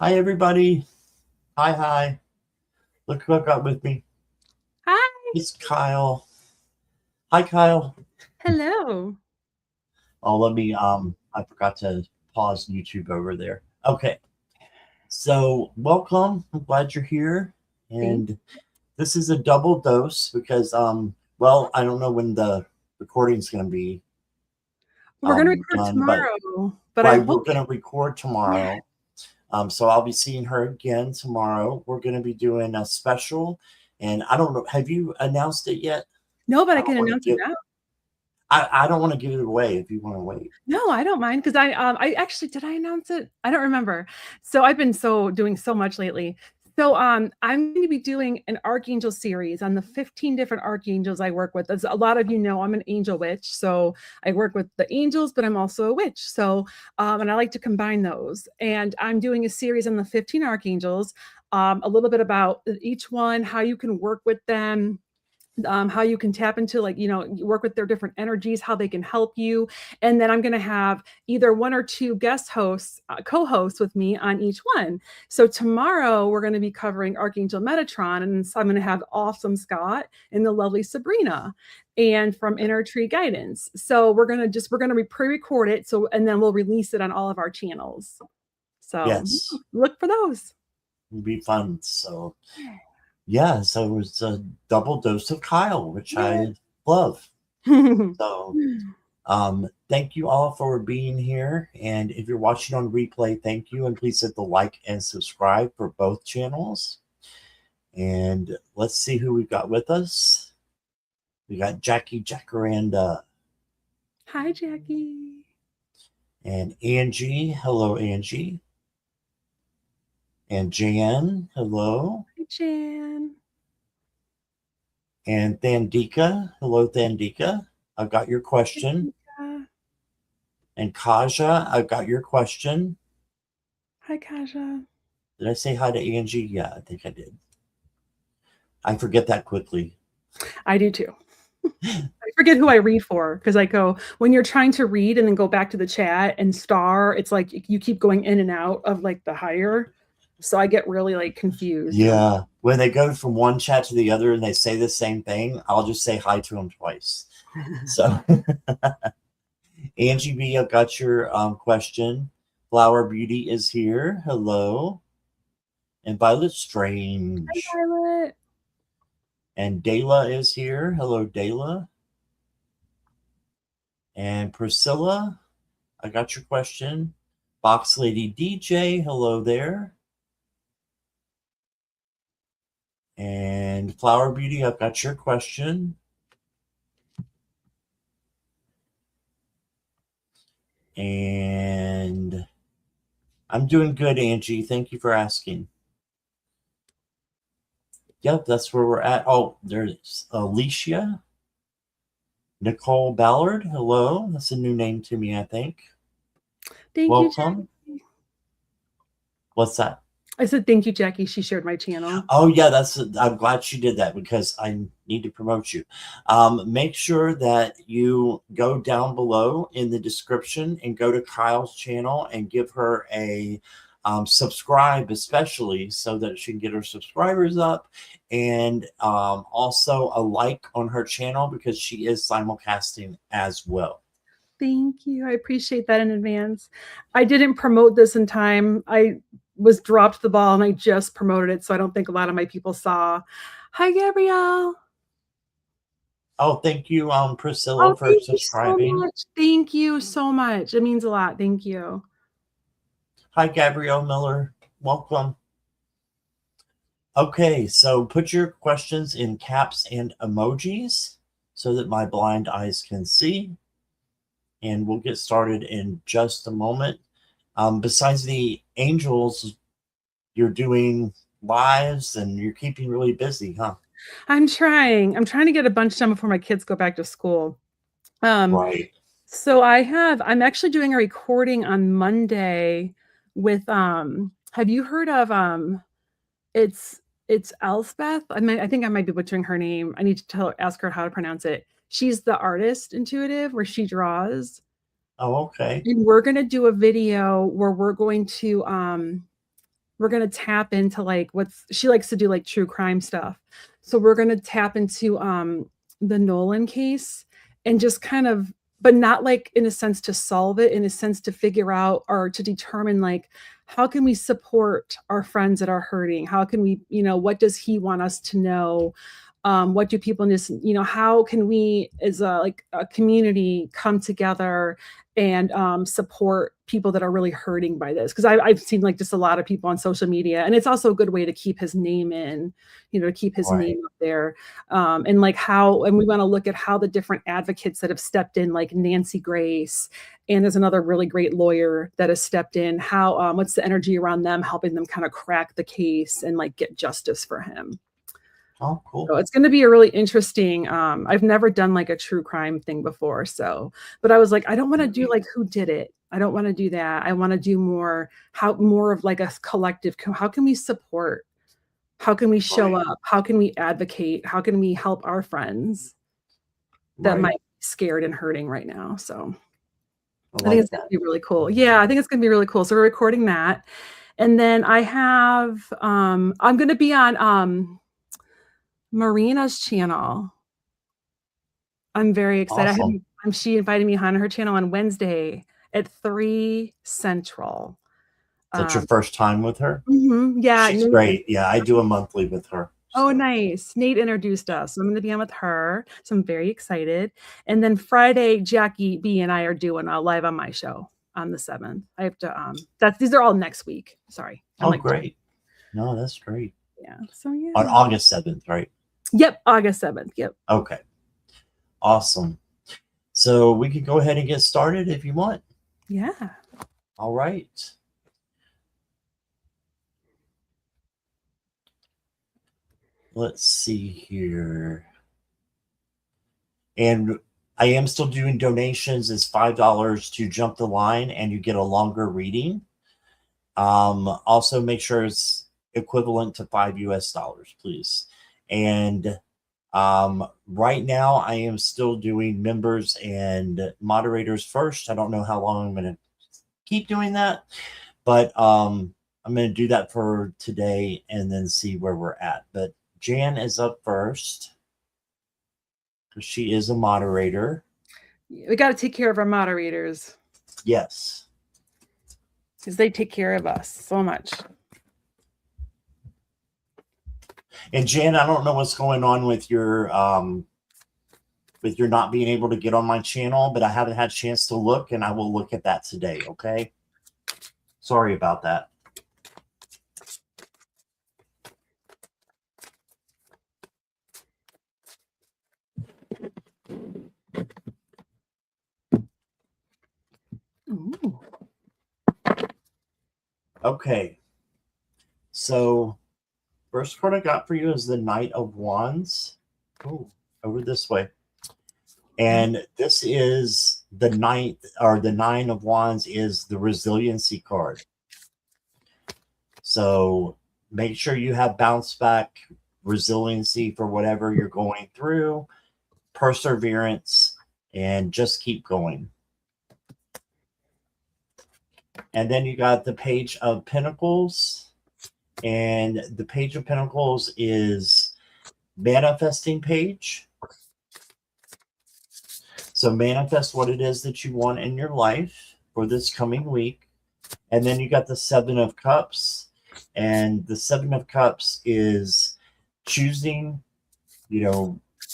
Hi, everybody. Hi, hi. Look who I got with me. Hi. It's Kyle. Hi, Kyle. Hello. Oh, I forgot to pause YouTube over there. Okay. So, welcome. I'm glad you're here. Thank And this is a double dose because, well, I don't know when the recording's going to be We're gonna record done, but tomorrow, but I right, we're hope going to record yeah. tomorrow. So I'll be seeing her again tomorrow. We're going to be doing a special, and I don't know. Have you announced it yet? No, but I I don't can want to announce it give. now. I don't want to give it away if you want to wait. No, I don't mind because I actually did I announce it? I don't remember. So I've been doing so much lately. So I'm going to be doing an archangel series on the 15 different archangels I work with. As a lot of you know, I'm an angel witch. So I work with the angels, but I'm also a witch. So and I like to combine those. And I'm doing a series on the 15 archangels, a little bit about each one, how you can work with them, how you can tap into, like, work with their different energies, how they can help you. And then I'm going to have either one or two guest hosts, co-hosts with me on each one. So tomorrow we're going to be covering Archangel Metatron, and so I'm going to have awesome Scott and the lovely Sabrina and from Inner Tree Guidance. So we're going to pre-record it, so and then we'll release it on all of our channels. So Yes, look for those. it'll be fun. So yeah, so it's a double dose of Kyle, which Yeah. I love. So thank you all for being here. And if you're watching on replay, thank you. And please hit the like and subscribe for both channels. And let's see who we've got with us. We got Jackie Jacaranda Hi, Jackie. and Angie. Hello, Angie. And Jan. Hello. Hi, Jan. And Thandika. Hello, Thandika. I've got your question. And Kaja, I've got your question. Hi, Kaja. Did I say hi to Angie? Yeah, I think I did. I forget that quickly. I do too. I forget who I read for because I go, when you're trying to read and then go back to the chat and star, it's like you keep going in and out of like the higher. So I get really like confused. And Yeah. When they go from one chat to the other and they say the same thing, I'll just say hi to them twice. So, Angie B, I've got your question. Flower Beauty is here. Hello. And Violet Hi, Strange. Violet. And Dayla is here. Hello, Dayla. And Priscilla, I got your question. Box Lady DJ, hello there. And Flower Beauty, I've got your question. And I'm doing good, Angie. Thank you for asking. Yep, that's where we're at. Oh, there's Alicia. Nicole Ballard, hello. That's a new name to me, I think. Thank you, Welcome. Jackie. What's that? I said thank you, Jackie. She shared my channel. Oh yeah, I'm glad she did that because I need to promote you. Make sure that you go down below in the description and go to Kyle's channel and give her a subscribe, especially so that she can get her subscribers up, and also a like on her channel because she is simulcasting as well. Thank you. I appreciate that in advance. I didn't promote this in time. I was dropped the ball and I just promoted it. So I don't think a lot of my people saw. Hi, Gabrielle. Oh, thank you, Priscilla, Oh, for thank you so subscribing. much. Thank you so much. It means a lot. Thank you. Hi, Gabrielle Miller. Welcome. Okay, so put your questions in caps and emojis so that my blind eyes can see. And we'll get started in just a moment. Besides the angels, you're doing lives and you're keeping really busy, huh? I'm trying. I'm trying to get a bunch done before my kids go back to school. Um, Right. so I'm actually doing a recording on Monday with have you heard of it's Elspeth? I think I might be butchering her name. I need to ask her how to pronounce it. She's the artist intuitive where she draws. Oh, okay. And we're gonna do a video where we're going to we're going to tap into like she likes to do like true crime stuff. So we're going to tap into the Nolan case and just kind of, but not like in a sense to solve it, in a sense to figure out or to determine like, how can we support our friends that are hurting? How can we, what does he want us to know? What do people in this, how can we as a community come together and support people that are really hurting by this? Because I've seen like just a lot of people on social media, and it's also a good way to keep his name in, to keep his name up there. And like and we want to look at how the different advocates that have stepped in, like Nancy Grace, and there's another really great lawyer that has stepped in, how what's the energy around them, helping them kind of crack the case and like get justice for him. Oh, cool. So it's going to be a really interesting, I've never done like a true crime thing before. But I was like, I don't want to do like who did it. I don't want to do that. I want to do more of like a collective. How can we support? How can we show up? How can we advocate? How can we help our friends that might be scared and hurting right now? So I think it's going to be really cool. Yeah, I think it's going to be really cool. So we're recording that. And then I have, I'm going to be on, Marina's channel. I'm very excited. Awesome. She invited me on her channel on Wednesday at 3 Central. That's your first time with her? Yeah. She's great. Yeah, I do a monthly with her. Oh, nice. Nate introduced us. So I'm going to be on with her. So I'm very excited. And then Friday, Jackie B and I are doing a live on my show on the 7th. I have to, these are all next week. Sorry. Great. No, that's great. Yeah. So yeah. On August 7th, right? Yep. August 7th. Yep. Okay. Awesome. So we could go ahead and get started if you want. Yeah. All right. Let's see here. And I am still doing donations. It's $5 to jump the line and you get a longer reading. Also make sure it's equivalent to $5 US, please. And right now I am still doing members and moderators first. I don't know how long I'm going to keep doing that, but I'm going to do that for today and then see where we're at. But Jan is up first because she is a moderator. We got to take care of our moderators. Yes. Because they take care of us so much. And Jan, I don't know what's going on with your not being able to get on my channel, but I haven't had a chance to look, and I will look at that today. Okay. Sorry about that. Ooh. Okay. So first card I got for you is the Knight of Wands. Oh, over this way. And this is the Knight, or the Nine of Wands is the resiliency card. So make sure you have bounce back, resiliency for whatever you're going through, perseverance, and just keep going. And then you got the Page of Pentacles. And the Page of Pentacles is manifesting page. So manifest what it is that you want in your life for this coming week. And then you got the Seven of Cups. And the Seven of Cups is choosing,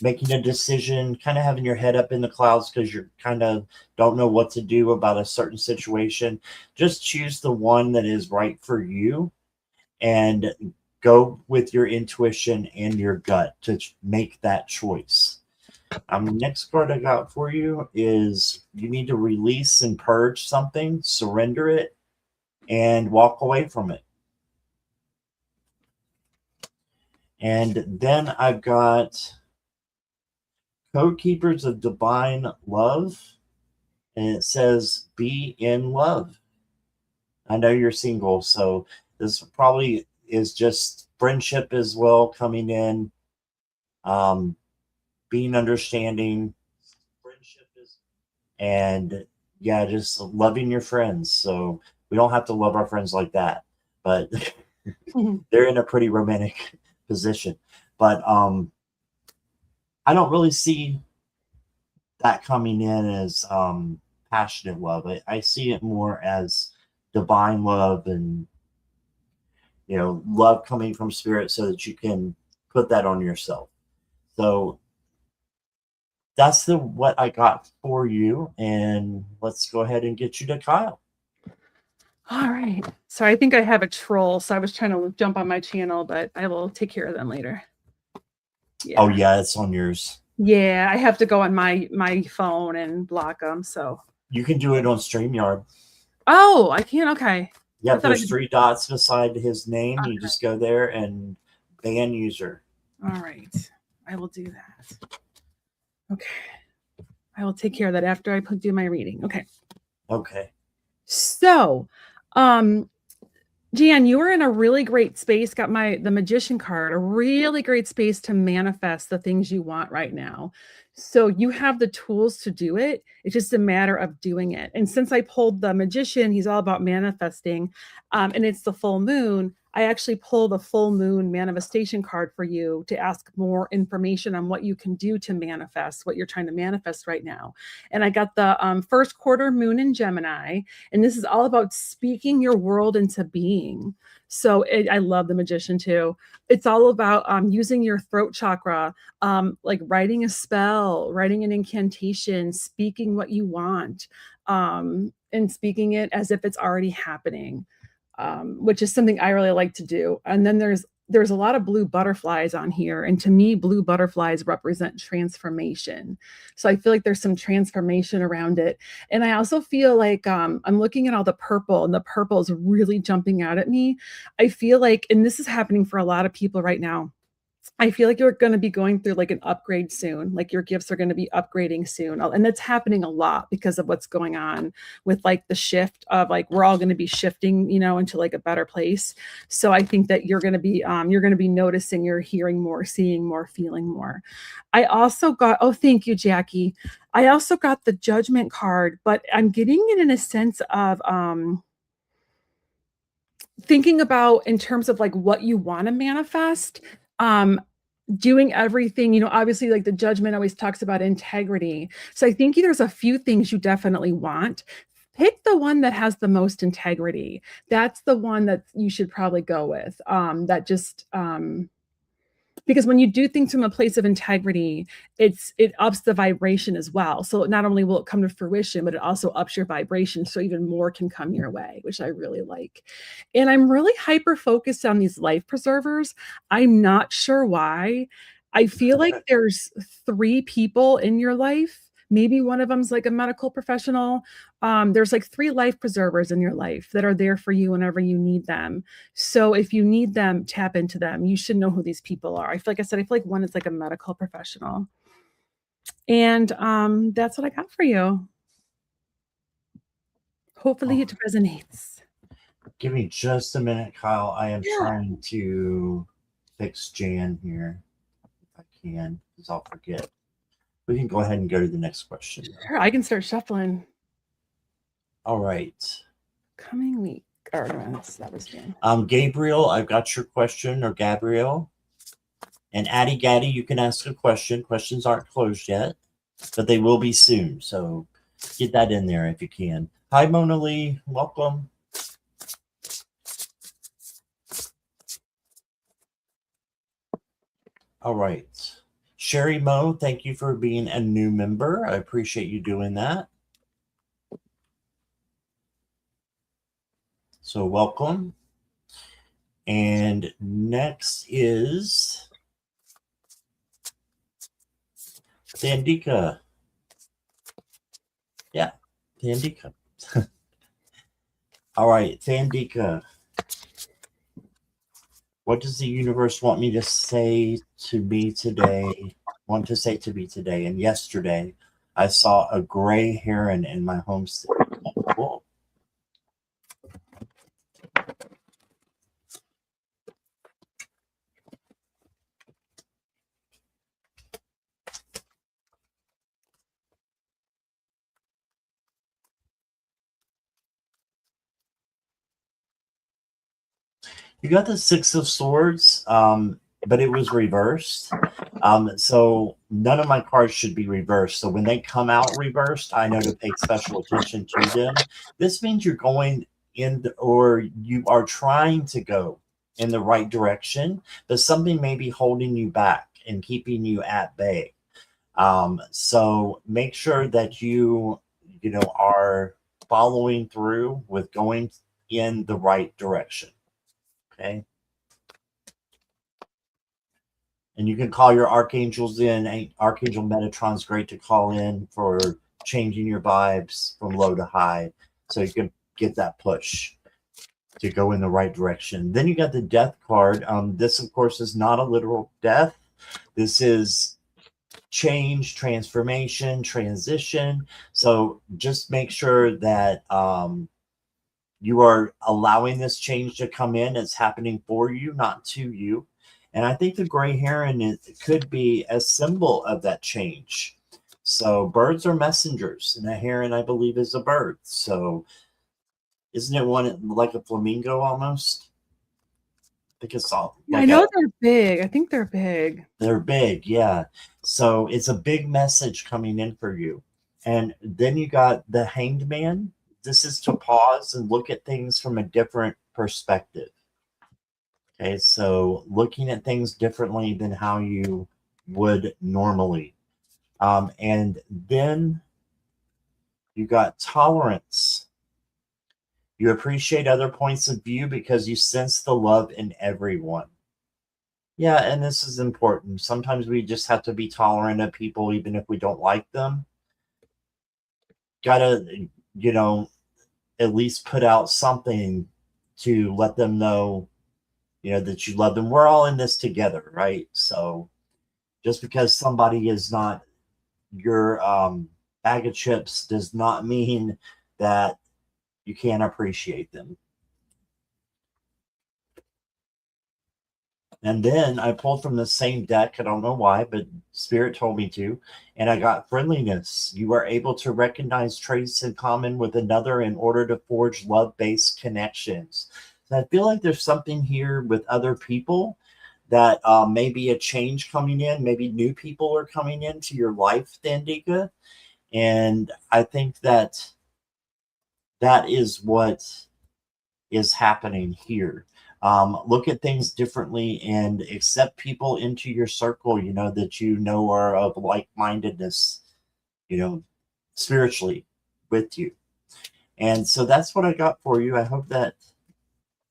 making a decision, kind of having your head up in the clouds because you kind of don't know what to do about a certain situation. Just choose the one that is right for you and go with your intuition and your gut to make that choice. Next card I got for you is you need to release and purge something, surrender it, and walk away from it. And then I've got Code Keepers of Divine Love, and it says be in love. I know you're single, so this probably is just friendship as well coming in. Being understanding, friendship is, and yeah, just loving your friends. So we don't have to love our friends like that, but They're in a pretty romantic position, but I don't really see that coming in as passionate love. I see it more as divine love, and love coming from spirit so that you can put that on yourself. So that's what I got for you, and let's go ahead and get you to Kyle. All right. So I think I have a troll. So I was trying to jump on my channel, but I will take care of them later. Yeah. Oh yeah, it's on yours. Yeah, I have to go on my phone and block them. So You can do it on StreamYard. oh, I can. Okay. Yeah, there's 3 dots beside his name. Okay. You just go there and ban user. All right. I will do that. Okay. I will take care of that after I do my reading. Okay. Okay. So, Jan, you were in a really great space, got the Magician card, a really great space to manifest the things you want right now. So you have the tools to do it. It's just a matter of doing it. And since I pulled the Magician, he's all about manifesting, and it's the full moon. I actually pulled a full moon manifestation card for you to ask more information on what you can do to manifest what you're trying to manifest right now. And I got the first quarter moon in Gemini, and this is all about speaking your world into being. So I love the Magician too. It's all about using your throat chakra, like writing a spell, writing an incantation, speaking what you want, and speaking it as if it's already happening, which is something I really like to do. And then there's a lot of blue butterflies on here. And to me, blue butterflies represent transformation. So I feel like there's some transformation around it. And I also feel like I'm looking at all the purple, and the purple is really jumping out at me. I feel like, and this is happening for a lot of people right now, I feel like you're going to be going through like an upgrade soon. Like your gifts are going to be upgrading soon. And that's happening a lot because of what's going on with like the shift of like, we're all going to be shifting, into like a better place. So I think that you're going to be noticing, you're hearing more, seeing more, feeling more. I also got, oh, thank you, Jackie. I also got the Judgment card, but I'm getting it in a sense of, thinking about in terms of like what you want to manifest, doing everything, obviously like the Judgment always talks about integrity. So I think there's a few things you definitely want. Pick the one that has the most integrity. That's the one that you should probably go with. That just because when you do things from a place of integrity, it ups the vibration as well. So not only will it come to fruition, but it also ups your vibration, so even more can come your way, which I really like. And I'm really hyper focused on these life preservers. I'm not sure why. I feel like there's 3 people in your life. Maybe one of them's like a medical professional. There's like 3 life preservers in your life that are there for you whenever you need them. So if you need them, tap into them. You should know who these people are. I feel like one is like a medical professional. And that's what I got for you. Hopefully it resonates. Give me just a minute, Kyle. I am trying to fix Jan here if I can, because I'll forget. We can go ahead and go to the next question. Sure, I can start shuffling. All right. Coming week. Or that was Jan. Gabriel, I've got your question, or Gabriel. And Addy Gaddy, you can ask a question. Questions aren't closed yet, but they will be soon. So get that in there if you can. Hi, Mona Lee. Welcome. All right. Sherry Mo, thank you for being a new member. I appreciate you doing that. So welcome. And next is Thandika. Yeah, Thandika. All right, Thandika. What does the universe want me to say to me today? Want to say to me today? And yesterday, I saw a gray heron in my homestead. Cool. You got the Six of Swords, but it was reversed. So none of my cards should be reversed. So when they come out reversed, I know to pay special attention to them. This means you're going or you are trying to go in the right direction, but something may be holding you back and keeping you at bay. So make sure that you are following through with going in the right direction. Okay. And you can call your archangels in. Archangel Metatron's great to call in for changing your vibes from low to high, so you can get that push to go in the right direction. Then you got the Death card. This, of course, is not a literal death. This is change, transformation, transition. So just make sure that you are allowing this change to come in. It's happening for you, not to you. And I think the gray heron, it could be a symbol of that change. So birds are messengers, and a heron, I believe, is a bird. So isn't it one like a flamingo almost? I think it's all. Like I know they're big. I think they're big. They're big, yeah. So it's a big message coming in for you. And then you got the Hanged Man. This is to pause and look at things from a different perspective. Okay, so looking at things differently than how you would normally. And then you got tolerance. You appreciate other points of view because you sense the love in everyone. Yeah, and this is important. Sometimes we just have to be tolerant of people even if we don't like them. Gotta, at least put out something to let them know that you love them. We're all in this together, right? So just because somebody is not your bag of chips does not mean that you can't appreciate them. And then I pulled from the same deck. I don't know why, but Spirit told me to. And I got friendliness. You are able to recognize traits in common with another in order to forge love-based connections. So I feel like there's something here with other people that may be a change coming in. Maybe new people are coming into your life, Dandika. And I think that is what is happening here. Look at things differently and accept people into your circle, that are of like-mindedness, spiritually with you. And so that's what I got for you. I hope that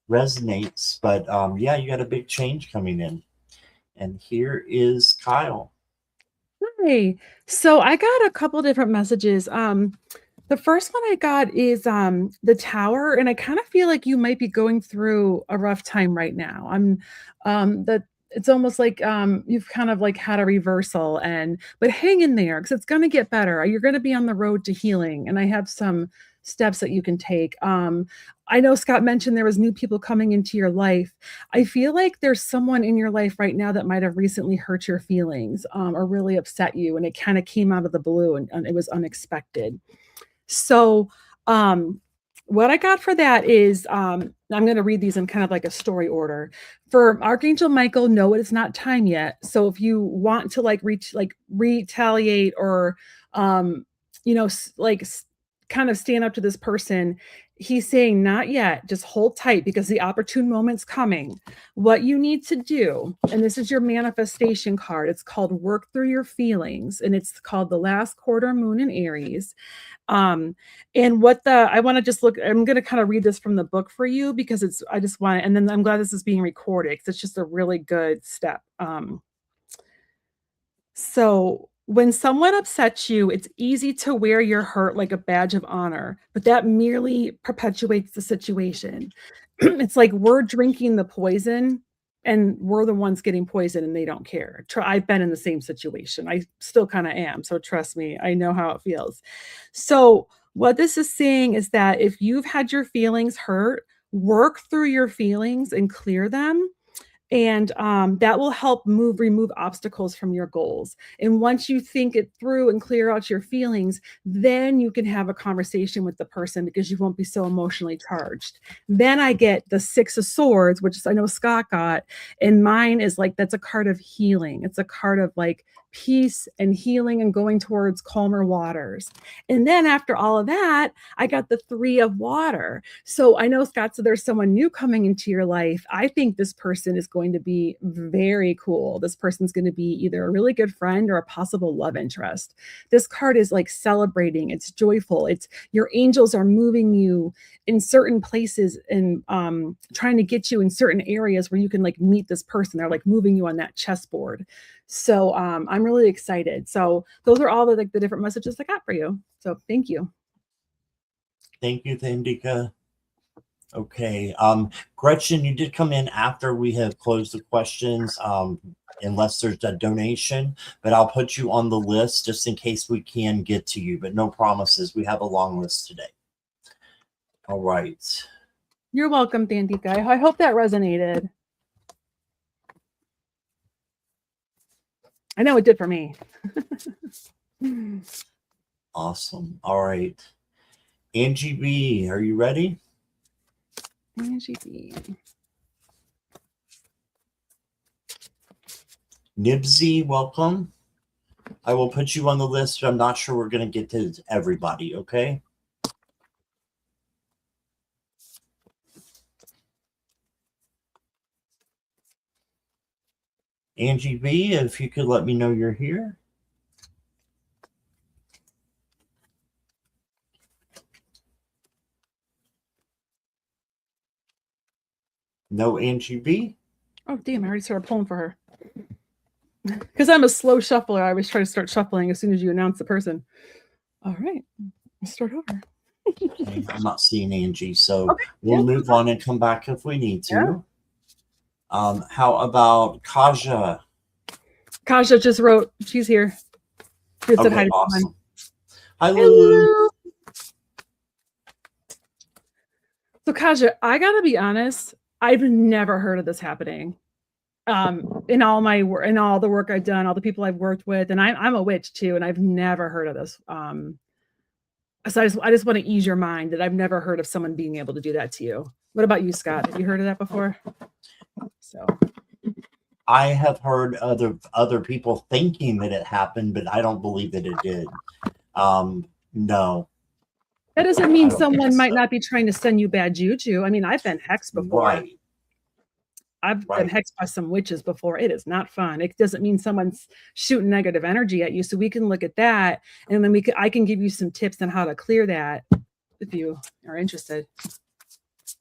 resonates. But yeah, you got a big change coming in. And here is Kyle. Hey, so I got a couple different messages. The first one I got is the Tower, and I kind of feel like you might be going through a rough time right now. That it's almost like you've kind of like had a reversal, but hang in there because it's going to get better. You're going to be on the road to healing, and I have some steps that you can take. I know Scott mentioned there was new people coming into your life. I feel like there's someone in your life right now that might have recently hurt your feelings or really upset you, and it kind of came out of the blue and it was unexpected. So what I got for that is I'm going to read these in kind of like a story order. For Archangel Michael, no, it is not time yet. So if you want to retaliate or kind of stand up to this person, he's saying not yet, just hold tight because the opportune moment's coming. What you need to do, and this is your manifestation card, it's called Work Through Your Feelings, and it's called the last quarter moon in Aries. And I want to just look, I'm going to kind of read this from the book for you because and then I'm glad this is being recorded because it's just a really good step. So when someone upsets you, it's easy to wear your hurt like a badge of honor, but that merely perpetuates the situation. It's like we're drinking the poison and we're the ones getting poisoned and they don't care. I've been in the same situation. I still kind of am. So trust me, I know how it feels. So what this is saying is that if you've had your feelings hurt, work through your feelings and clear them And that will help remove obstacles from your goals. And once you think it through and clear out your feelings, then you can have a conversation with the person because you won't be so emotionally charged. Then I get the Six of Swords, which I know Scott got, and mine is like, that's a card of healing. It's a card of like peace and healing and going towards calmer waters. And then after all of that, I got the Three of Water. So I know, Scott, so there's someone new coming into your life. I think this person is going to be very cool. This person's going to be either a really good friend or a possible love interest. This card is like celebrating. It's joyful. It's your angels are moving you in certain places and trying to get you in certain areas where you can like meet this person. They're like moving you on that chessboard. So I'm really excited. So those are all the like the different messages I got for you. So thank you. Thank you, Thandika. Okay. Gretchen, you did come in after we have closed the questions, unless there's a donation, but I'll put you on the list just in case we can get to you, but no promises. We have a long list today. All right. You're welcome, Thandika. I hope that resonated. I know it did for me. Awesome. All right. Angie B, are you ready? Angie B. Nibsy, welcome. I will put you on the list, but I'm not sure we're going to get to everybody, okay? Angie B, if you could let me know you're here. No Angie B? Oh, damn, I already started pulling for her. Because I'm a slow shuffler. I always try to start shuffling as soon as you announce the person. All right, let's start over. Okay, I'm not seeing Angie, so Okay, we'll move on and come back if we need to. Yeah. How about Kaja? Kaja just wrote, she's here. She said hi to awesome. someone. Hi, Lulu. So Kaja, I gotta be honest, I've never heard of this happening. In all the work I've done, all the people I've worked with, and I'm a witch too, and I've never heard of this. So I just want to ease your mind that I've never heard of someone being able to do that to you. What about you, Scott? Have you heard of that before? So I have heard other people thinking that it happened, but I don't believe that it did. No. That doesn't mean someone might not be trying to send you bad juju. I mean, I've been hexed before. Right. I've been hexed by some witches before. It is not fun. It doesn't mean someone's shooting negative energy at you. So we can look at that, and then I can give you some tips on how to clear that if you are interested.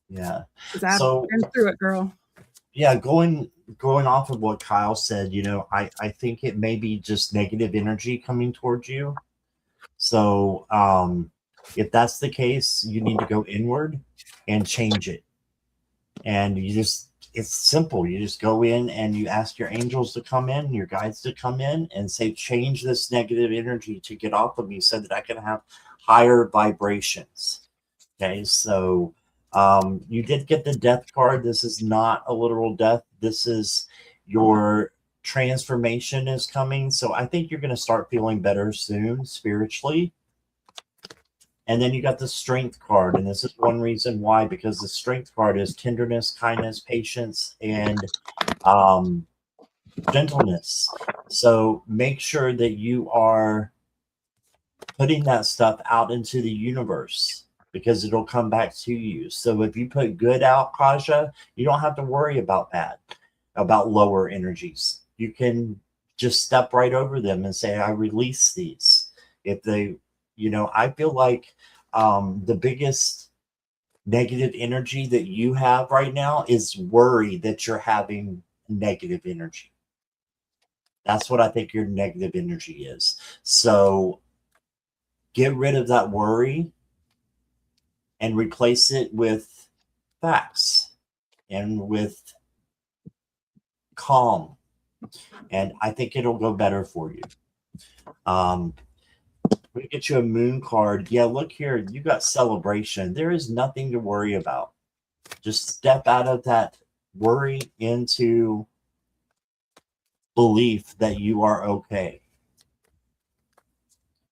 Yeah. So been through it, girl. Yeah, going off of what Kyle said, I think it may be just negative energy coming towards you. So if that's the case, you need to go inward and change it. And it's simple. You just go in and you ask your angels to come in, your guides to come in and say, change this negative energy to get off of me so that I can have higher vibrations. Okay, so you did get the death card. This is not a literal death. This is your transformation is coming. So I think you're going to start feeling better soon spiritually. And then you got the strength card. And this is one reason why, because the strength card is tenderness, kindness, patience, and gentleness. So make sure that you are putting that stuff out into the universe, because it'll come back to you. So if you put good out, Kaja, you don't have to worry about bad, about lower energies. You can just step right over them and say, I release these. If they, I feel like the biggest negative energy that you have right now is worry that you're having negative energy. That's what I think your negative energy is. So get rid of that worry and replace it with facts and with calm. And I think it'll go better for you. We get you a moon card. Yeah, look here. You got celebration. There is nothing to worry about. Just step out of that worry into belief that you are okay.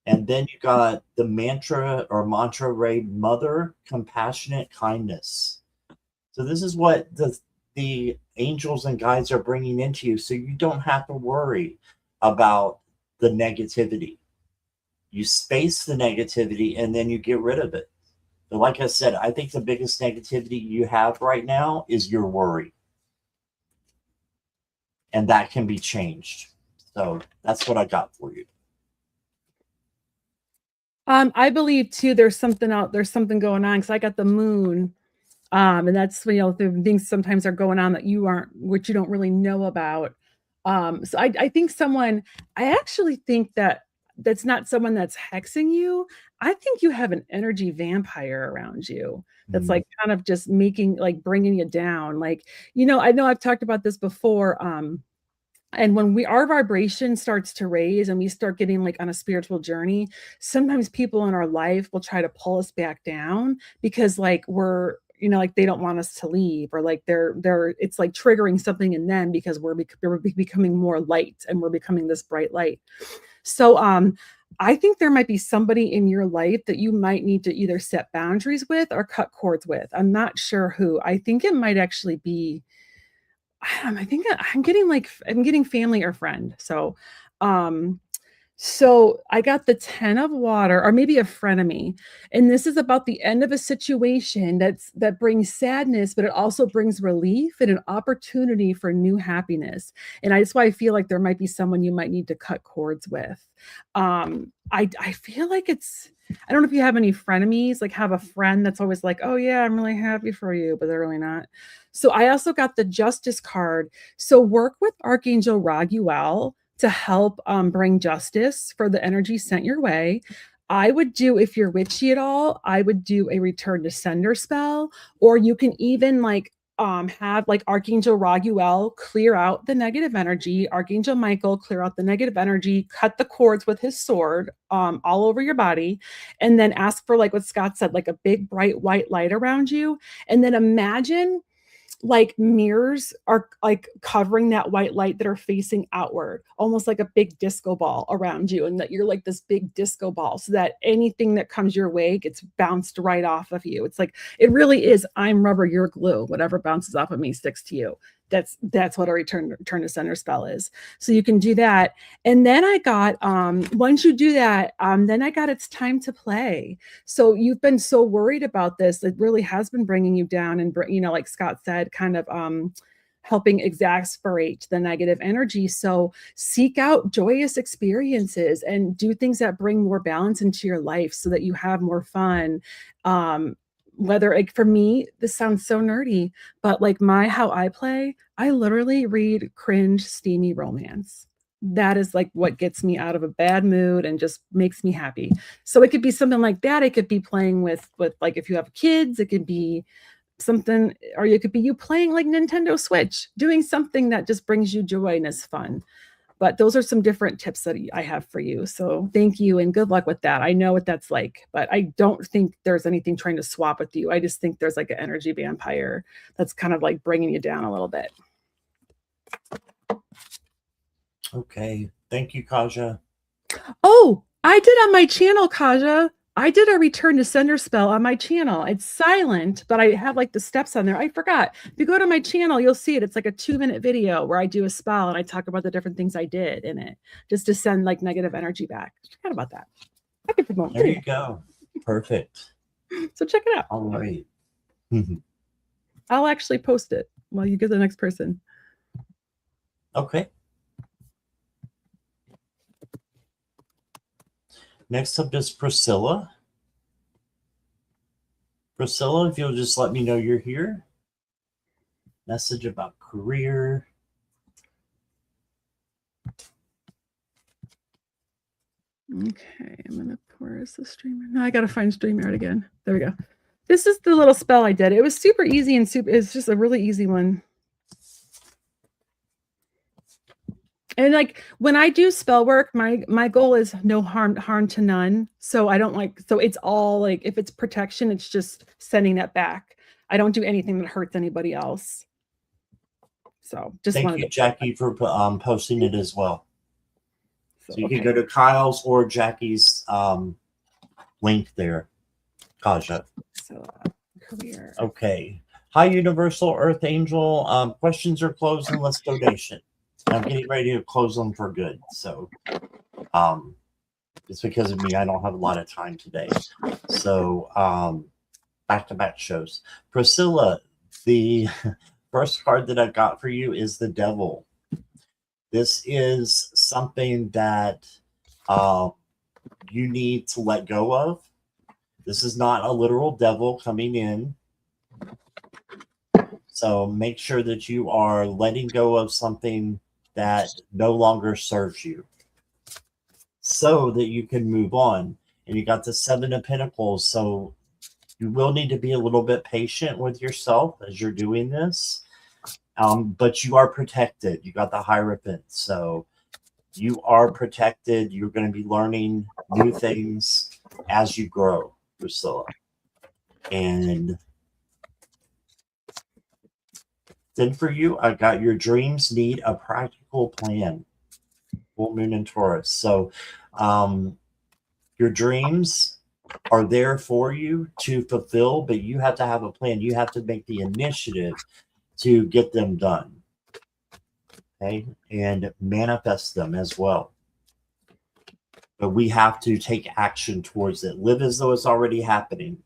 And then you got the mantra raid, mother, compassionate kindness. So this is what the angels and guides are bringing into you, so you don't have to worry about the negativity. You space the negativity and then you get rid of it. But like I said, I think the biggest negativity you have right now is your worry. And that can be changed. So that's what I got for you. I believe too, there's something going on, because I got the moon. And that's, the things sometimes are going on that which you don't really know about. So I think I actually think that's not someone that's hexing you. I think you have an energy vampire around you that's like kind of just bringing you down. Like, I know I've talked about this before. And when our vibration starts to raise and we start getting like on a spiritual journey, sometimes people in our life will try to pull us back down because like we're, like they don't want us to leave, or like it's like triggering something in them because we're becoming more light and we're becoming this bright light. So I think there might be somebody in your life that you might need to either set boundaries with or cut cords with. I'm not sure who. I think it might actually be, I don't know, I think I'm getting family or friend. So I got the 10 of water, or maybe a frenemy. And this is about the end of a situation that brings sadness, but it also brings relief and an opportunity for new happiness. And that's why I feel like there might be someone you might need to cut cords with. I feel like I don't know if you have any frenemies, like have a friend that's always like, oh yeah, I'm really happy for you, but they're really not. So I also got the Justice card. So work with Archangel Raguel to help bring justice for the energy sent your way. I would do, if you're witchy at all, I would do a return to sender spell, or you can even have like Archangel Raguel clear out the negative energy, Archangel Michael clear out the negative energy, cut the cords with his sword all over your body, and then ask for, like what Scott said, like a big bright white light around you. And then imagine like mirrors are like covering that white light that are facing outward, almost like a big disco ball around you, and that you're like this big disco ball, so that anything that comes your way gets bounced right off of you. It's like, it really is, I'm rubber, you're glue. Whatever bounces off of me sticks to you. That's what a return to sender spell is. So you can do that. And then I got, once you do that, then I got It's Time to Play. So you've been so worried about this. It really has been bringing you down and, like Scott said, kind of helping exasperate the negative energy. So seek out joyous experiences and do things that bring more balance into your life so that you have more fun. Whether, like, for me, this sounds so nerdy, but like how I play, I literally read cringe, steamy romance. That is like what gets me out of a bad mood and just makes me happy. So it could be something like that. It could be playing with like, if you have kids, it could be something, or it could be you playing like Nintendo Switch, doing something that just brings you joy and is fun. But those are some different tips that I have for you. So thank you and good luck with that. I know what that's like, but I don't think there's anything trying to swap with you. I just think there's like an energy vampire that's kind of like bringing you down a little bit. Okay. Thank you, Kaja. Oh, I did on my channel, Kaja. I did a return to sender spell on my channel. It's silent, but I have like the steps on there. I forgot. If you go to my channel, you'll see it. It's like a 2-minute video where I do a spell and I talk about the different things I did in it, just to send like negative energy back. Forgot about that. I can promote. There you go. Perfect. So check it out. All right. I'll actually post it while you get the next person. Okay. Next up is Priscilla. Priscilla, if you'll just let me know you're here. Message about career. Okay, I'm gonna where's the streamer? No, I gotta find StreamYard again. There we go. This is the little spell I did. It was super easy and it's just a really easy one. And like when I do spell work, my goal is no harm to none. So I don't so it's all like, if it's protection, it's just sending that back. I don't do anything that hurts anybody else. So just Thank wanted you, to Jackie, for posting it as well. so, So you okay. can go to Kyle's or Jackie's link there. Kaja. So career. Okay. Hi, Universal Earth Angel. Questions are closed unless donation. I'm getting ready to close them for good. So it's because of me. I don't have a lot of time today. So back-to-back shows. Priscilla, the first card that I got for you is the Devil. This is something that you need to let go of. This is not a literal devil coming in. So make sure that you are letting go of something that no longer serves you so that you can move on. And you got the Seven of Pentacles. So you will need to be a little bit patient with yourself as you're doing this. But you are protected. You got the Hierophant. So you are protected. You're going to be learning new things as you grow, Priscilla. And then for you, I got your dreams need a practical plan. Full moon in Taurus. So your dreams are there for you to fulfill, but you have to have a plan. You have to make the initiative to get them done. Okay. And manifest them as well. But we have to take action towards it. Live as though it's already happening.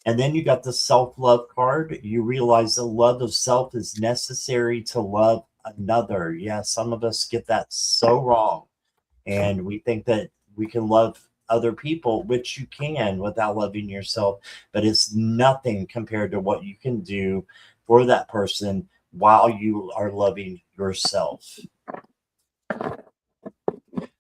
And then you got the self-love card. You realize the love of self is necessary to love another. Yeah, some of us get that so wrong. And we think that we can love other people, which you can without loving yourself. But it's nothing compared to what you can do for that person while you are loving yourself.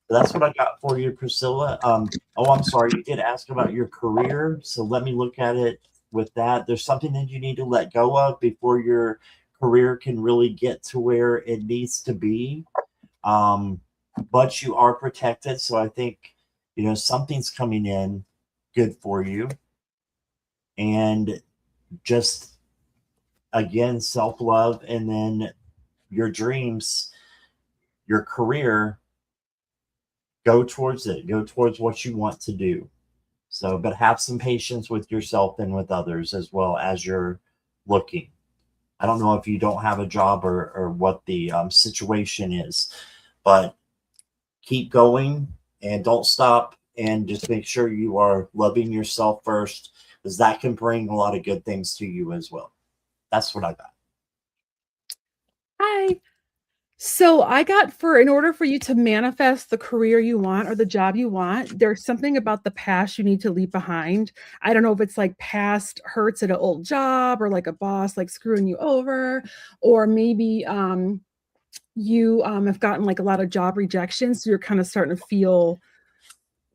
That's what I got for you, Priscilla. Oh, I'm sorry. You did ask about your career. So let me look at it with that. There's something that you need to let go of before your career can really get to where it needs to be. But you are protected. So I think, something's coming in good for you. And just, again, self-love, and then your dreams, your career, go towards it. Go towards what you want to do. So, but have some patience with yourself and with others as well as you're looking. I don't know if you don't have a job or what the situation is, but keep going and don't stop, and just make sure you are loving yourself first, because that can bring a lot of good things to you as well. That's what I got. Hi. So I got in order for you to manifest the career you want or the job you want, there's something about the past you need to leave behind. I don't know if it's like past hurts at an old job, or like a boss like screwing you over, or maybe you have gotten like a lot of job rejections. So you're kind of starting to feel,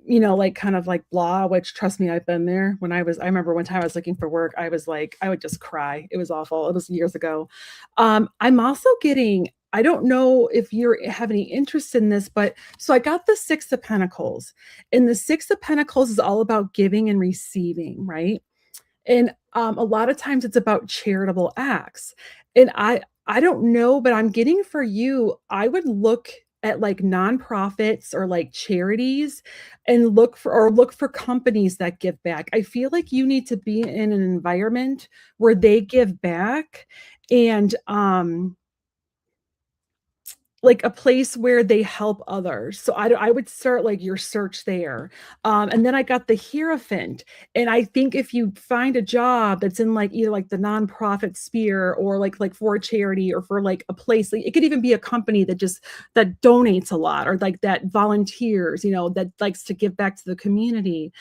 like kind of like blah, which, trust me, I've been there. I remember one time I was looking for work, I was like, I would just cry. It was awful. It was years ago. I'm also getting, I don't know if you have any interest in this, but so I got the Six of Pentacles, and the Six of Pentacles is all about giving and receiving, right? And a lot of times it's about charitable acts. And I don't know, but I'm getting for you, I would look at like nonprofits or like charities, and look for companies that give back. I feel like you need to be in an environment where they give back, and like a place where they help others. So I would start like your search there. And then I got the Hierophant. And I think if you find a job that's in like either like the nonprofit sphere, or like for a charity, or for like a place, like it could even be a company that donates a lot, or like that volunteers, that likes to give back to the community.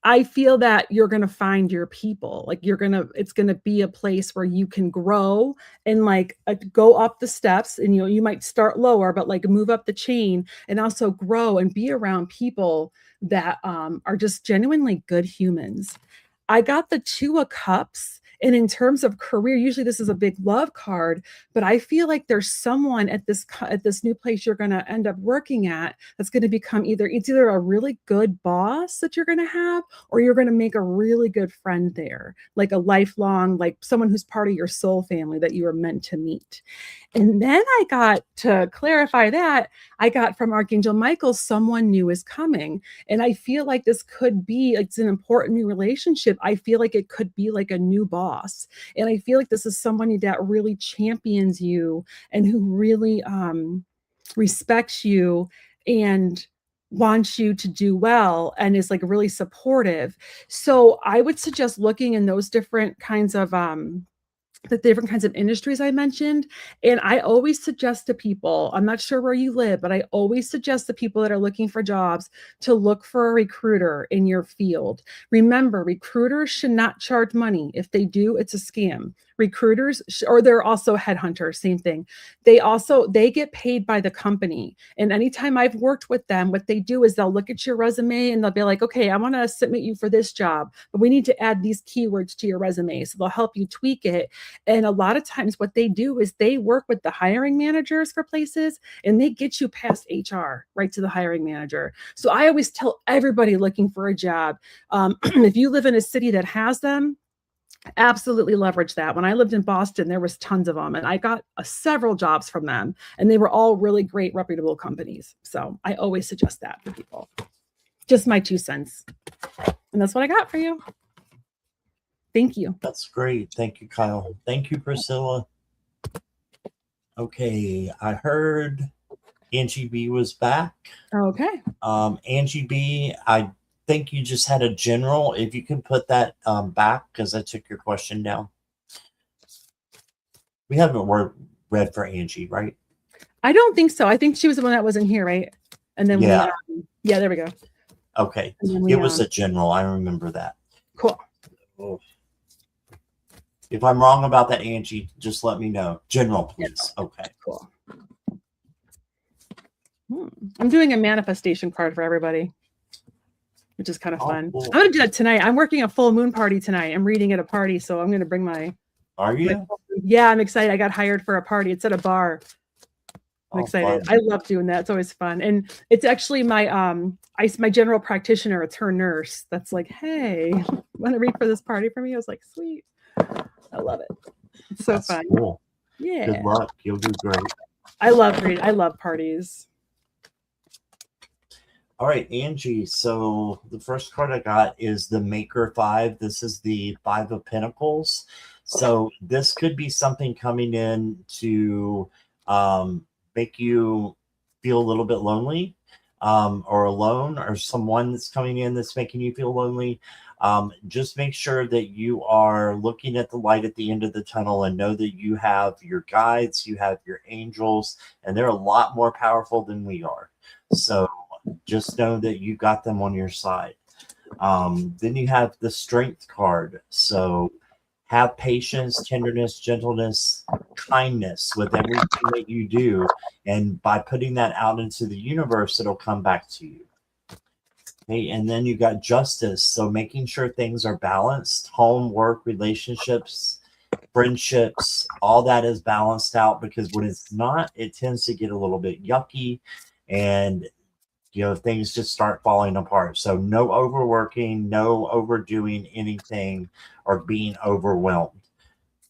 I feel that you're going to find your people. Like it's going to be a place where you can grow and like go up the steps, and you might start lower, but like move up the chain, and also grow and be around people that are just genuinely good humans. I got the Two of Cups, And in terms of career, usually this is a big love card, but I feel like there's someone at this new place you're going to end up working at that's going to become it's either a really good boss that you're going to have, or you're going to make a really good friend there, like a lifelong, like someone who's part of your soul family that you were meant to meet. And then I got to clarify that. I got from Archangel Michael, someone new is coming. And I feel like this could be, it's an important new relationship. I feel like it could be like a new boss. And I feel like this is somebody that really champions you and who really respects you and wants you to do well and is like really supportive. So I would suggest looking in those different kinds of the different kinds of industries I mentioned. And I always suggest to people, I'm not sure where you live, but I always suggest to people that are looking for jobs to look for a recruiter in your field. Remember, recruiters should not charge money. If they do, it's a scam. Recruiters, or they're also headhunters, same thing. They get paid by the company. And anytime I've worked with them, what they do is they'll look at your resume and they'll be like, okay, I want to submit you for this job, but we need to add these keywords to your resume. So they'll help you tweak it. And a lot of times what they do is they work with the hiring managers for places and they get you past HR right to the hiring manager. So I always tell everybody looking for a job, if you live in a city that has them, absolutely leverage that. When I lived in Boston, there was tons of them and I got several jobs from them and they were all really great, reputable companies. So I always suggest that for people. Just my 2 cents. And that's what I got for you. Thank you. That's great. Thank you, Kyle. Thank you, Priscilla. Okay, I heard Angie B was back. Okay. Angie B, I think you just had a general. If you can put that back, because I took your question down. We haven't read for Angie, right? I don't think so. I think she was the one that wasn't here, right? And then yeah, there we go. Okay, it was a general. I remember that. Cool. Oh. If I'm wrong about that, Angie, just let me know. General, please. Okay. Cool. I'm doing a manifestation card for everybody, which is kind of fun. Cool. I'm going to do that tonight. I'm working a full moon party tonight. I'm reading at a party, so I'm going to bring my... Are you? Yeah, I'm excited. I got hired for a party. It's at a bar. I'm excited. Fun. I love doing that. It's always fun. And it's actually my my general practitioner. It's her nurse. That's like, hey, want to read for this party for me? I was like, sweet. I love it. It's so fun. Cool. Yeah. Good luck. You'll do great. I love reading. I love parties. All right, Angie. So the first card I got is the Maker 5. This is the 5 of Pentacles. So this could be something coming in to make you feel a little bit lonely or alone, or someone that's coming in that's making you feel lonely. Just make sure that you are looking at the light at the end of the tunnel and know that you have your guides, you have your angels, and they're a lot more powerful than we are. So just know that you got them on your side. Then you have the Strength card. So have patience, tenderness, gentleness, kindness with everything that you do. And by putting that out into the universe, it'll come back to you. Okay, and then you got Justice. So making sure things are balanced, home, work, relationships, friendships, all that is balanced out, because when it's not, it tends to get a little bit yucky and things just start falling apart. So no overworking, no overdoing anything or being overwhelmed.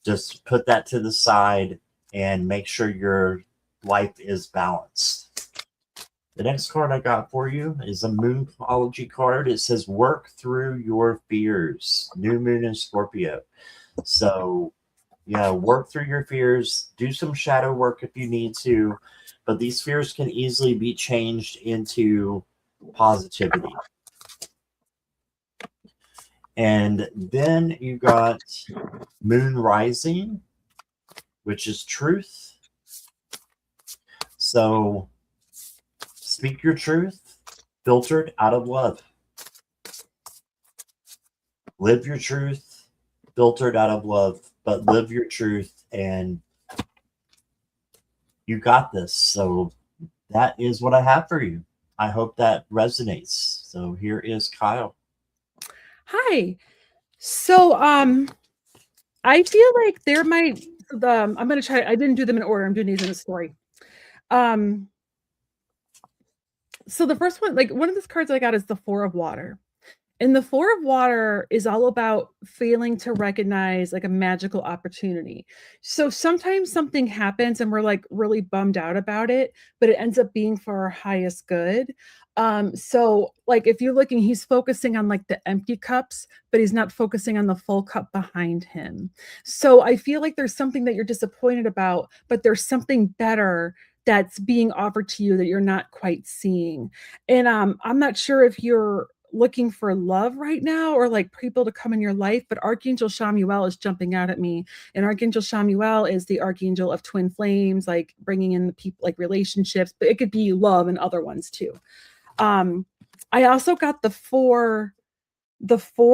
Just put that to the side and make sure your life is balanced. The next card I got for you is a Moonology card. It says, work through your fears. New moon in Scorpio. So, work through your fears. Do some shadow work if you need to. But these fears can easily be changed into positivity. And then you got Moon Rising, which is truth. So speak your truth, filtered out of love. Live your truth, filtered out of love, but live your truth, and you got this. So that is what I have for you. I hope that resonates. So here is Kyle. Hi. So I feel like there might I'm gonna try. I didn't do them in order. I'm doing these in a story. So the first one, like one of these cards I got is the Four of Water. And the Four of Water is all about failing to recognize like a magical opportunity. So sometimes something happens and we're like really bummed out about it, but it ends up being for our highest good. So like if you're looking, he's focusing on like the empty cups, but he's not focusing on the full cup behind him. So I feel like there's something that you're disappointed about, but there's something better that's being offered to you that you're not quite seeing. And I'm not sure if you're looking for love right now or like people to come in your life, but Archangel Chamuel is jumping out at me. And Archangel Chamuel is the archangel of twin flames, like bringing in the people, like relationships, but it could be love and other ones too. I also got the four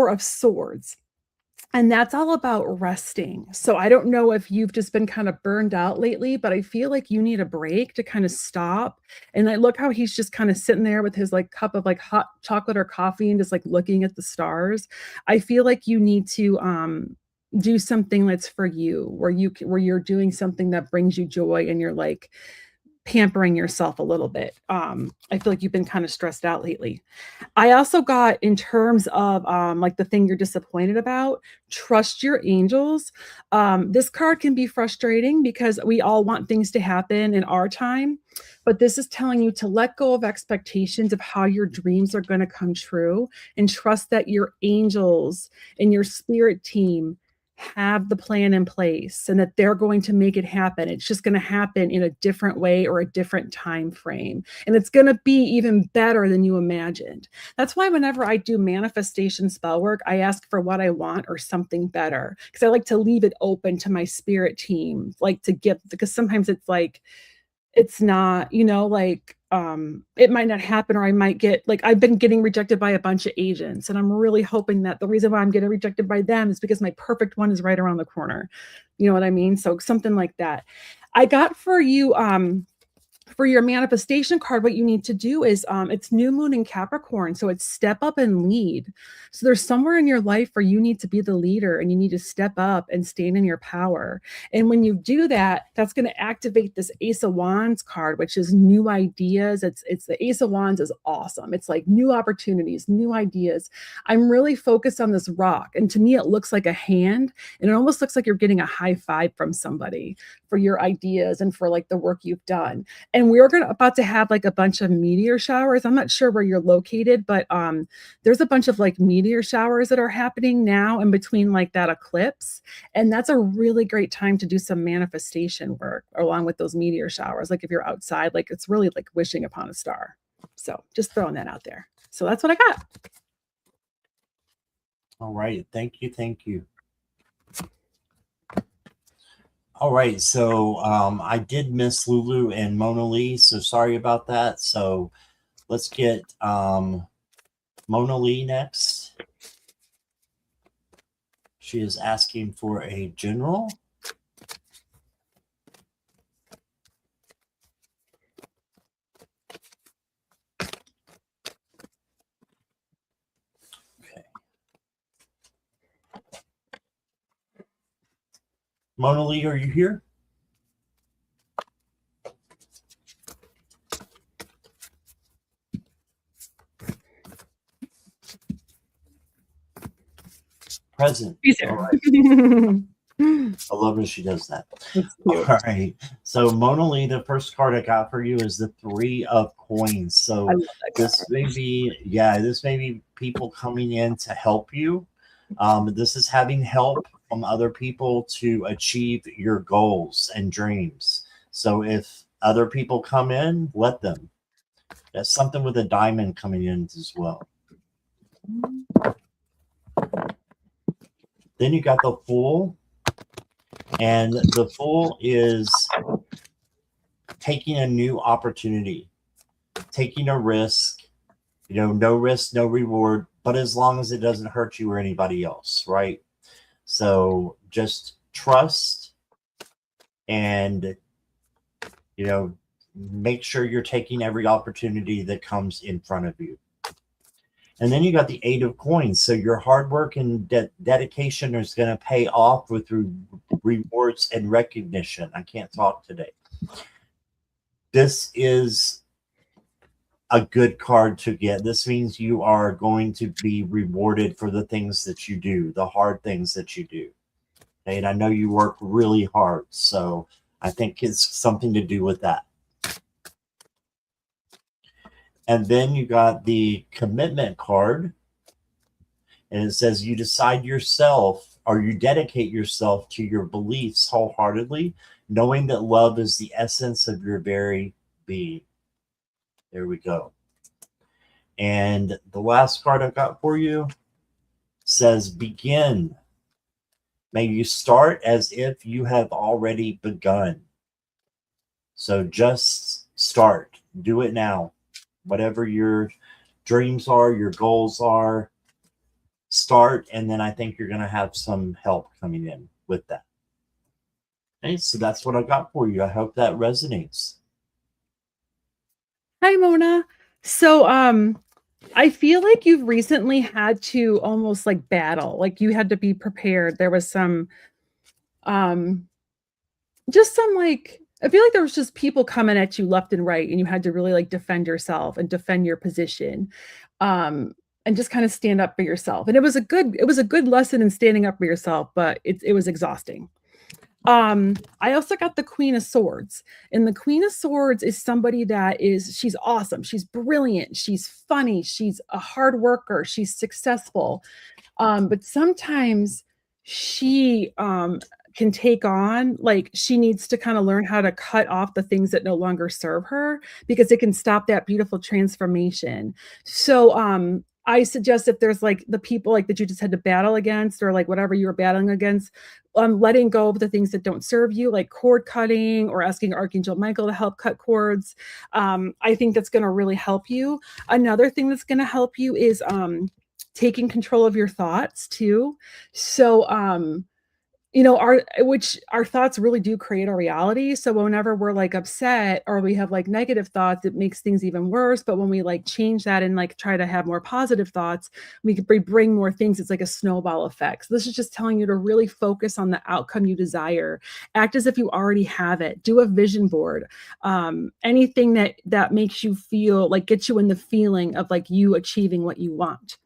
of swords. And that's all about resting. So I don't know if you've just been kind of burned out lately, but I feel like you need a break to kind of stop. And I look how he's just kind of sitting there with his like cup of like hot chocolate or coffee and just like looking at the stars. I feel like you need to do something that's for you, where you're doing something that brings you joy and you're like pampering yourself a little bit. I feel like you've been kind of stressed out lately. I also got, in terms of like the thing you're disappointed about, trust your angels. This card can be frustrating because we all want things to happen in our time, but this is telling you to let go of expectations of how your dreams are going to come true and trust that your angels and your spirit team have the plan in place and that they're going to make it happen. It's just going to happen in a different way or a different time frame. And it's going to be even better than you imagined. That's why whenever I do manifestation spell work, I ask for what I want or something better, because I like to leave it open to my spirit team, like to give, because sometimes it's like, it's not, like it might not happen, or I might get, like, I've been getting rejected by a bunch of agents, and I'm really hoping that the reason why I'm getting rejected by them is because my perfect one is right around the corner. You know what I mean? So something like that. I got for you for your manifestation card, what you need to do is it's new moon in Capricorn. So it's step up and lead. So there's somewhere in your life where you need to be the leader and you need to step up and stand in your power. And when you do that, that's going to activate this Ace of Wands card, which is new ideas. It's the Ace of Wands is awesome. It's like new opportunities, new ideas. I'm really focused on this rock. And to me, it looks like a hand, and it almost looks like you're getting a high five from somebody for your ideas and for like the work you've done. And we're about to have like a bunch of meteor showers. I'm not sure where you're located, but there's a bunch of like meteor showers that are happening now in between like that eclipse. And that's a really great time to do some manifestation work along with those meteor showers. Like if you're outside, like it's really like wishing upon a star. So just throwing that out there. So that's what I got. All right. Thank you. Thank you. All right, so I did miss Lulu and Mona Lee, so sorry about that. So let's get Mona Lee next. She is asking for a general. Okay. Mona Lee, are you here? Present. All right. I love when she does that. All right. So Mona Lee, the first card I got for you is the Three of Coins. So this may be people coming in to help you. This is having help from other people to achieve your goals and dreams. So if other people come in, let them. That's something with a diamond coming in as well. Then you got the Fool. And the Fool is taking a new opportunity, taking a risk, no risk, no reward, but as long as it doesn't hurt you or anybody else, right? So just trust and, make sure you're taking every opportunity that comes in front of you. And then you got the 8 of coins. So your hard work and dedication is going to pay off with rewards and recognition. I can't talk today. This is a good card to get. This means you are going to be rewarded for the things that you do, the hard things that you do. Okay? And I know you work really hard. So I think it's something to do with that. And then you got the commitment card. And it says you decide yourself, or you dedicate yourself to your beliefs wholeheartedly, knowing that love is the essence of your very being. There we go. And the last card I got for you says begin. May you start as if you have already begun. So just start. Do it now. Whatever your dreams are, your goals are, start, and then I think you're going to have some help coming in with that. Okay, so that's what I got for you. I hope that resonates. Hi, Mona. So, I feel like you've recently had to almost like battle, like you had to be prepared. There was some, just some like, I feel like there was just people coming at you left and right, and you had to really like defend yourself and defend your position. And just kind of stand up for yourself. And it was a good lesson in standing up for yourself, but it was exhausting. I also got the Queen of Swords, and the Queen of Swords is somebody she's awesome, she's brilliant, she's funny, she's a hard worker, she's successful. But sometimes she can take on, like, she needs to kind of learn how to cut off the things that no longer serve her, because it can stop that beautiful transformation. So I suggest, if there's like the people like that you just had to battle against, or like whatever you were battling against, letting go of the things that don't serve you, like cord cutting or asking Archangel Michael to help cut cords. I think that's going to really help you. Another thing that's going to help you is taking control of your thoughts too. So our thoughts really do create our reality. So whenever we're like upset or we have like negative thoughts, it makes things even worse. But when we like change that and like try to have more positive thoughts, we can bring more things. It's like a snowball effect. So this is just telling you to really focus on the outcome you desire. Act as if you already have it. Do a vision board. Anything that makes you feel like, gets you in the feeling of like you achieving what you want.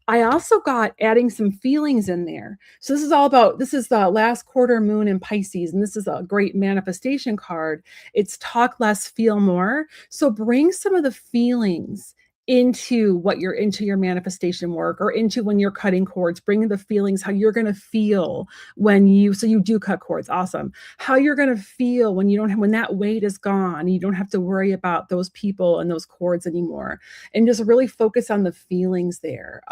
I also got adding some feelings in there. So this is the last quarter moon in Pisces, and this is a great manifestation card. It's talk less, feel more. So bring some of the feelings into your manifestation work, or into when you're cutting cords. Bring the feelings, how you're going to feel when you do cut cords. Awesome. How you're going to feel when when that weight is gone and you don't have to worry about those people and those cords anymore, and just really focus on the feelings there.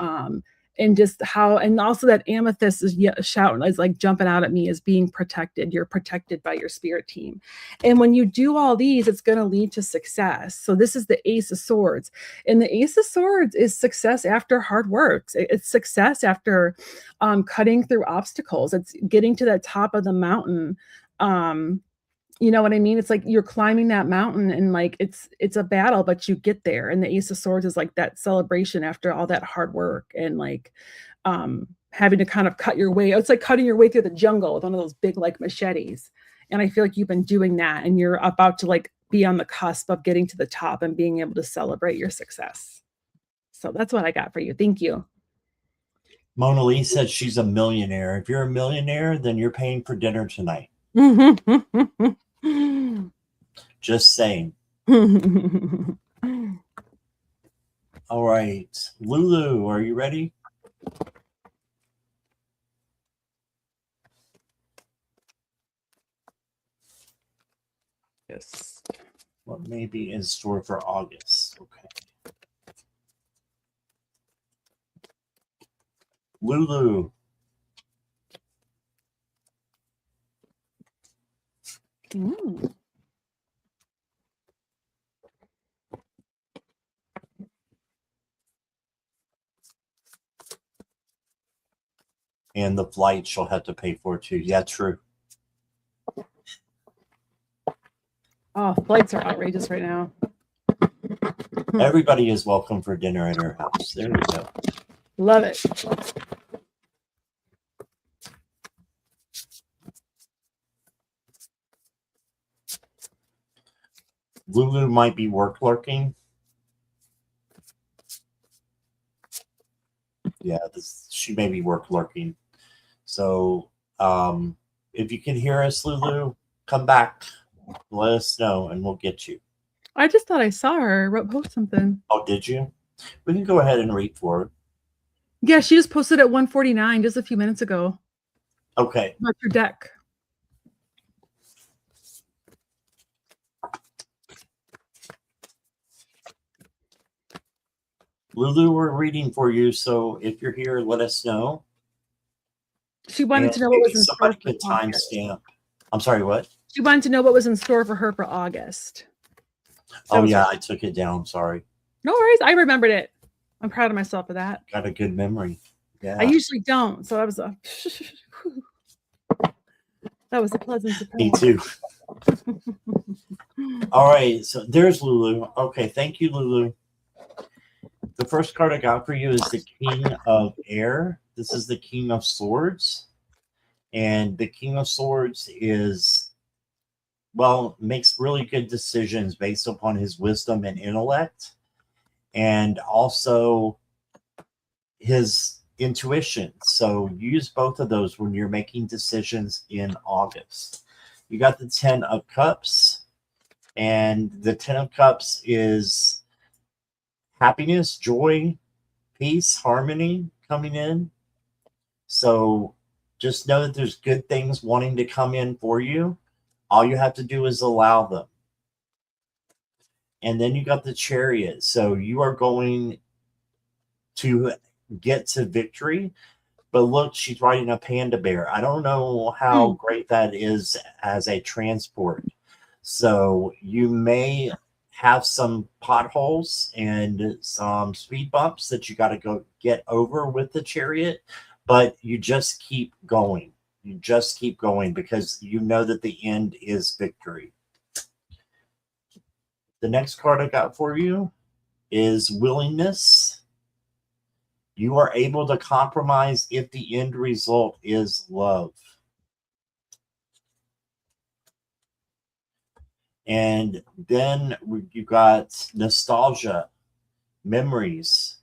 And just how, and also that amethyst is shouting, is like jumping out at me as being protected. You're protected by your spirit team. And when you do all these, it's going to lead to success. So this is the Ace of Swords. And the Ace of Swords is success after hard work. It's success after cutting through obstacles. It's getting to the top of the mountain. You know what I mean? It's like you're climbing that mountain, and like it's a battle, but you get there. And the Ace of Swords is like that celebration after all that hard work, and like having to kind of cut your way. It's like cutting your way through the jungle with one of those big like machetes. And I feel like you've been doing that, and you're about to like be on the cusp of getting to the top and being able to celebrate your success. So that's what I got for you. Thank you. Mona Lee said she's a millionaire. If you're a millionaire, then you're paying for dinner tonight. Just saying. All right. Lulu, are you ready? Yes. What may be in store for August? Okay. Lulu. Mm. And the flight she'll have to pay for too. Yeah, true. Oh, flights are outrageous right now. Everybody is welcome for dinner at her house. There you go. Love it. Lulu might be work lurking. Yeah, she may be work lurking. So if you can hear us, Lulu, come back. Let us know and we'll get you. I just thought I saw her post something. Oh, did you? We can go ahead and read for her. Yeah, she just posted at 1:49 just a few minutes ago. Okay. About your deck. Lulu, we're reading for you. So if you're here, let us know. She wanted to know what was in store for timestamp. I'm sorry, what? She wanted to know what was in store for her for August. Oh, yeah, I took it down. Sorry. No worries. I remembered it. I'm proud of myself for that. Got a good memory. Yeah. I usually don't. So that was a pleasant surprise. Me too. All right. So there's Lulu. Okay. Thank you, Lulu. The first card I got for you is the King of Air. This is the King of Swords. And the King of Swords is, well, makes really good decisions based upon his wisdom and intellect. And also his intuition. So use both of those when you're making decisions in August. You got the 10 of Cups. And the 10 of Cups is happiness, joy, peace, harmony coming in. So just know that there's good things wanting to come in for you. All you have to do is allow them. And then you got the Chariot. So you are going to get to victory. But look, she's riding a panda bear. I don't know how great that is as a transport. So you may have some potholes and some speed bumps that you got to go get over with the Chariot, but you just keep going. You just keep going because you know that the end is victory. The next card I got for you is Willingness. You are able to compromise if the end result is love. And then you got nostalgia, memories,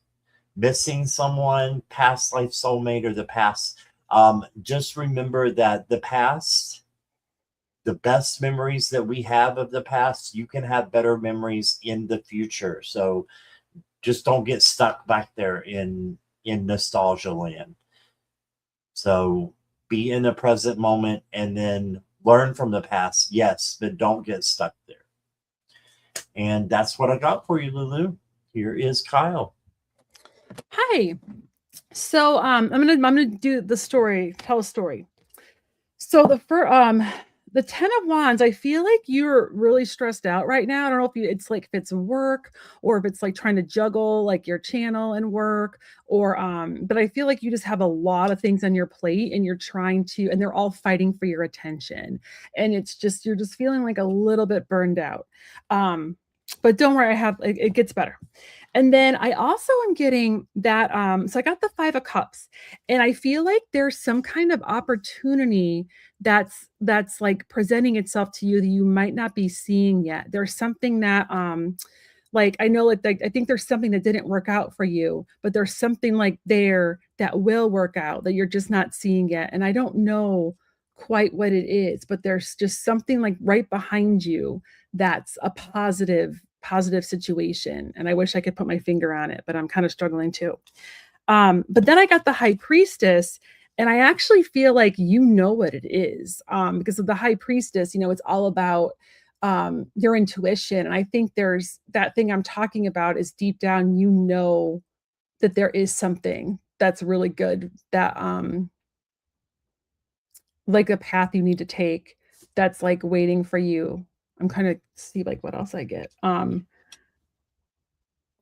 missing someone, past life soulmate, or the past. Just remember that the past, the best memories that we have of the past, you can have better memories in the future. So just don't get stuck back there in nostalgia land. So be in the present moment and then learn from the past, yes, but don't get stuck there. And that's what I got for you, Lulu. Here is Kyle. Hi. So I'm gonna do the story, tell a story. So the 10 of Wands, I feel like you're really stressed out right now. I don't know if it's like if it's work or if it's like trying to juggle like your channel and work or but I feel like you just have a lot of things on your plate and you're trying to, and they're all fighting for your attention. And it's just, you're just feeling like a little bit burned out. But don't worry, it gets better. And then I also am getting that, so I got the 5 of Cups, and I feel like there's some kind of opportunity that's like presenting itself to you that you might not be seeing yet. There's something that, like, I know like I think there's something that didn't work out for you, but there's something like there that will work out that you're just not seeing yet. And I don't know quite what it is, but there's just something like right behind you that's a positive situation. And I wish I could put my finger on it, but I'm kind of struggling too. But then I got the High Priestess, and I actually feel like you know what it is, because of the High Priestess, you know, it's all about your intuition. And I think there's that thing I'm talking about is deep down, you know, that there is something that's really good, that like a path you need to take that's like waiting for you. I'm kind of see like what else I get. And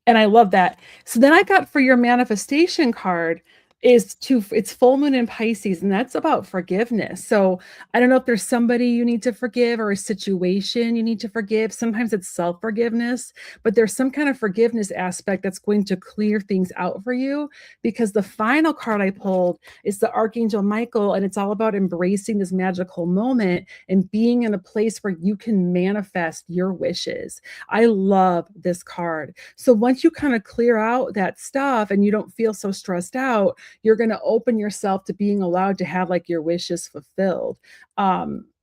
I love that. So then I got for your manifestation card, it's full moon in Pisces, and that's about forgiveness. So I don't know if there's somebody you need to forgive or a situation you need to forgive. Sometimes it's self-forgiveness, but there's some kind of forgiveness aspect that's going to clear things out for you, because the final card I pulled is the Archangel Michael, and it's all about embracing this magical moment and being in a place where you can manifest your wishes. I love this card. So once you kind of clear out that stuff and you don't feel so stressed out, you're going to open yourself to being allowed to have like your wishes fulfilled,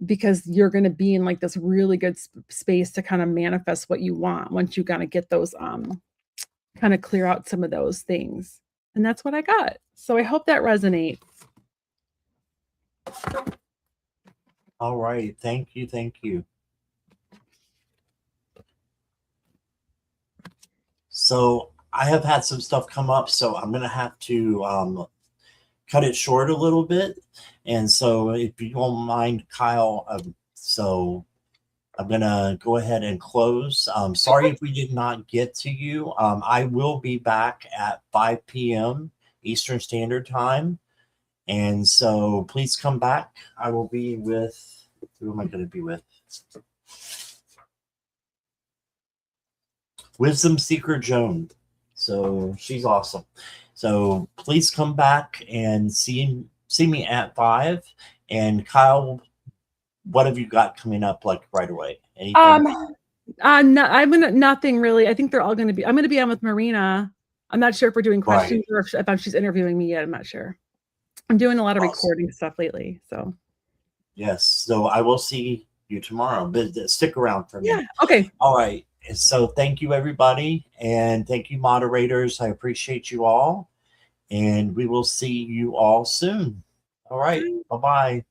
because you're going to be in like this really good space to kind of manifest what you want once you kind of get those kind of clear out some of those things. And that's what I got. So I hope that resonates. All right. Thank you. Thank you. So I have had some stuff come up, so I'm going to have to cut it short a little bit. And so if you don't mind, Kyle, so I'm going to go ahead and close. Sorry if we did not get to you. I will be back at 5 p.m. Eastern Standard Time. And so please come back. I will be with, who am I going to be with? Wisdom Seeker Joan. So she's awesome. So please come back and see me at 5. And Kyle, what have you got coming up like right away? Anything? Nothing really. I think they're all going to be. I'm going to be on with Marina. I'm not sure if we're doing questions or if she's interviewing me yet. I'm not sure. I'm doing a lot of recording stuff lately. So yes. So I will see you tomorrow. But stick around for me. Yeah. Okay. All right. So thank you, everybody. And thank you, moderators. I appreciate you all. And we will see you all soon. All right. Bye-bye.